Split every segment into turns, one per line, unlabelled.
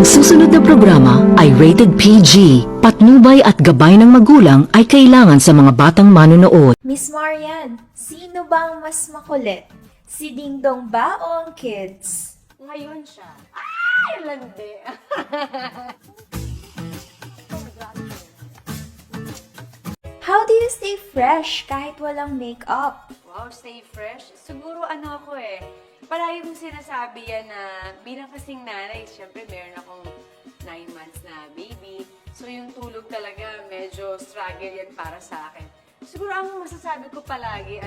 Ang susunod na programa ay rated PG. Patnubay at gabay ng magulang ay kailangan sa mga batang manonood.
Miss Marian, sino bang mas makulit? Si Dingdong ba o ang kids?
Ngayon siya. Ay, landi.
How do you stay fresh kahit walang makeup?
Wow, stay fresh. Siguro ano ako palagi kong sinasabi yan na bilang kasing nanay, syempre meron akong 9 months na baby. So yung tulog talaga, medyo struggle yan para sa akin. Siguro ang masasabi ko palagi,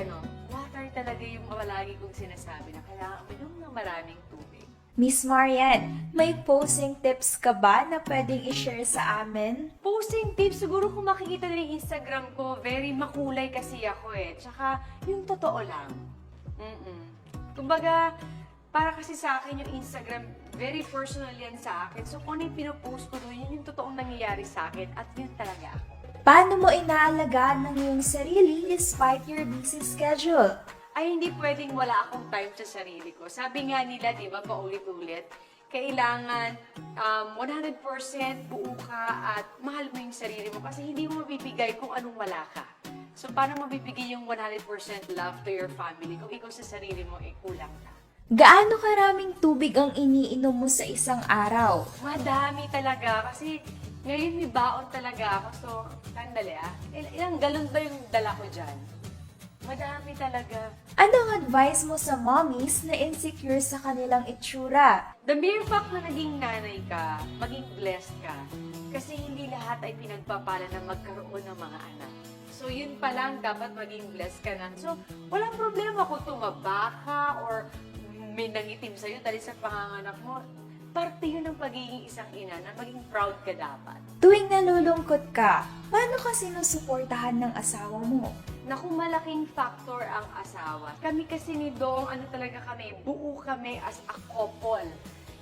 water talaga yung palagi kong sinasabi na kailangan uminom ng maraming tubig.
Miss Marian, may posing tips ka ba na pwedeng i-share sa amin?
Posting tips, siguro kung makikita na yung Instagram ko, very makulay kasi ako Tsaka yung totoo lang. Kumbaga, para kasi sa akin yung Instagram, very personal yan sa akin. So kung ano yung pinopost ko doon, yun yung totoong nangyayari sa akin at yun talaga ako.
Paano mo inaalagaan ng iyong sarili despite your busy schedule?
Ay hindi pwedeng wala akong time sa sarili ko. Sabi nga nila, di ba, paulit-ulit, kailangan 100% buo ka at mahal mo yung sarili mo kasi hindi mo mabibigay kung anong wala ka. So, paano mabibigay yung 100% love to your family kung ikaw sa sarili mo kulang ka?
Gaano karaming tubig ang iniinom mo sa isang araw?
Madami talaga kasi ngayon may baon talaga ako. So, sandali ilang galon ba yung dala ko dyan? Madami talaga.
Anong advice mo sa mommies na insecure sa kanilang itsura?
The mere fact na naging nanay ka, maging blessed ka, kasi hindi lahat ay pinagpapala na magkaroon ng mga anak. So, yun pa lang, dapat maging blessed ka na. So, walang problema kung tumaba ka or may nangitim sa'yo dahil sa panganganak mo. Parte yun ng pagiging isang ina na maging proud ka dapat.
Tuwing nalulungkot ka, paano ka sinusuportahan ng asawa mo?
Naku, malaking factor ang asawa. Kami kasi ni Dong, talaga kami, buo kami as a couple.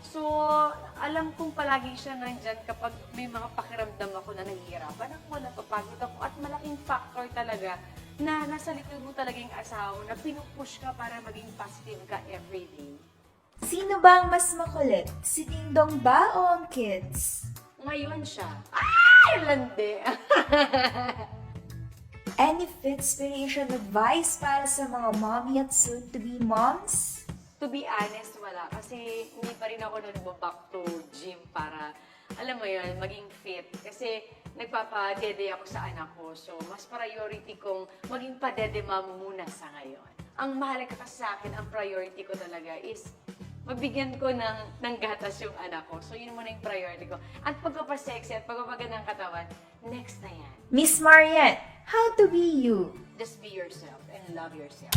So, alam kong palagi siya nandyan kapag may mga pakiramdam ako na nahihirapan ako, napapagod ako, at malaking factor talaga na nasa likod mo talaga yung asawa na pinupush ka para maging positive ka everyday.
Sino ba ang mas makulit? Si Dingdong ba o ang kids?
Ngayon siya. Ay, landi!
Any inspiration advice para sa mga mommy at soon-to-be moms?
To be honest, wala. Kasi hindi pa rin ako nag-back to gym para, alam mo yun, maging fit. Kasi nagpapadede ako sa anak ko. So, mas priority kong maging padede mom muna sa ngayon. Ang mahalaga kasi sa akin, ang priority ko talaga is mabigyan ko ng gatas yung anak ko. So, yun muna yung priority ko. At pagpapasexy at pagpapaganda ng katawan, next na yan.
Miss Marian, how to be you?
Just be yourself and love yourself.